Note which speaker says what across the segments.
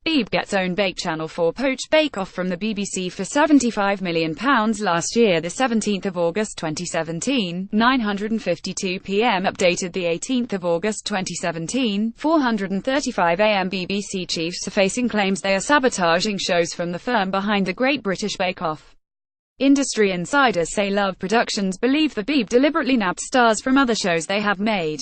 Speaker 1: Beeb gets own bake. Channel 4 poached Bake Off from the BBC for £75 million last year. The 17th of August 2017, 9:52 p.m. Updated the 18th of August 2017, 4:35 a.m. BBC chiefs are facing claims they are sabotaging shows from the firm behind the Great British Bake Off. Industry insiders say Love Productions believe the Beeb deliberately nabbed stars from other shows they have made.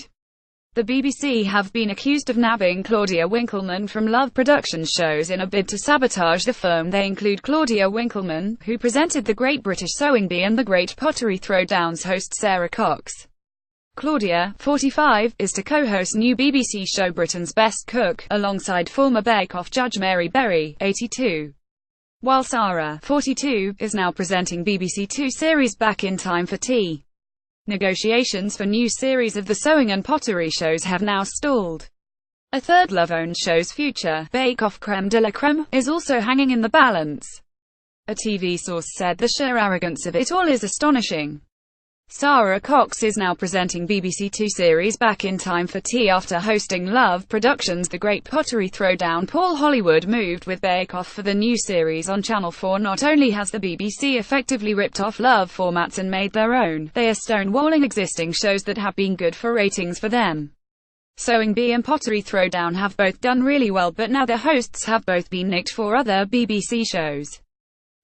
Speaker 1: The BBC have been accused of nabbing Claudia Winkleman from Love Productions shows in a bid to sabotage the firm. They include Claudia Winkleman, who presented The Great British Sewing Bee, and The Great Pottery Throwdown's host Sarah Cox. Claudia, 45, is to co-host new BBC show Britain's Best Cook, alongside former Bake Off judge Mary Berry, 82. While Sarah, 42, is now presenting BBC Two series Back in Time for Tea. Negotiations for new series of the sewing and pottery shows have now stalled. A third Love-owned show's future, Bake Off Crème de la Crème, is also hanging in the balance. A TV source said the sheer arrogance of it all is astonishing. Sarah Cox is now presenting BBC Two series Back in Time for Tea after hosting Love Productions' The Great Pottery Throwdown. Paul Hollywood moved with Bake Off for the new series on Channel 4. Not only has the BBC effectively ripped off Love formats and made their own, they are stonewalling existing shows that have been good for ratings for them. Sewing Bee and Pottery Throwdown have both done really well, but now their hosts have both been nicked for other BBC shows.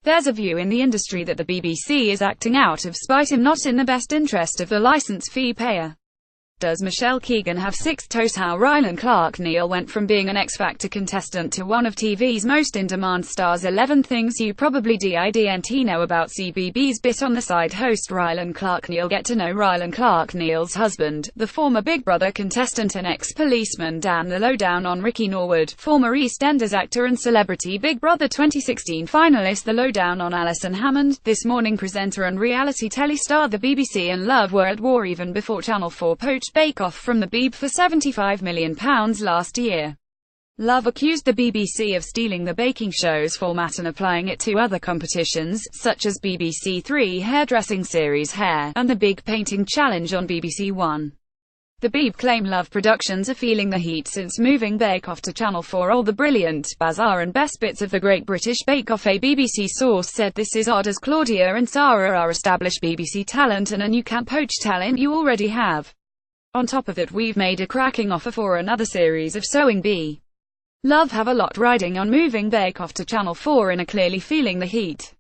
Speaker 1: There's a view in the industry that the BBC is acting out of spite and not in the best interest of the licence fee payer. Does Michelle Keegan have six toes? How Rylan Clark Neal went from being an X Factor contestant to one of TV's most in-demand stars. 11 things you probably didn't know about CBB's Bit on the Side host Rylan Clark Neal. Get to know Rylan Clark Neal's husband, the former Big Brother contestant and ex-policeman Dan. The lowdown on Ricky Norwood, former EastEnders actor and celebrity Big Brother 2016 finalist. The lowdown on Alison Hammond, This Morning presenter and reality telly star. The BBC and Love were at war even before Channel 4 poached Bake Off from the Beeb for £75 million last year. Love accused the BBC of stealing the baking show's format and applying it to other competitions, such as BBC Three hairdressing series Hair, and the Big Painting Challenge on BBC One. The Beeb claim Love Productions are feeling the heat since moving Bake Off to Channel 4. All the brilliant, bizarre and best bits of the Great British Bake Off. A BBC source said this is odd as Claudia and Sarah are established BBC talent and you can't poach talent you already have. On top of it, we've made a cracking offer for another series of Sewing Bee. Love have a lot riding on moving Bake Off to Channel 4 and are clearly feeling the heat.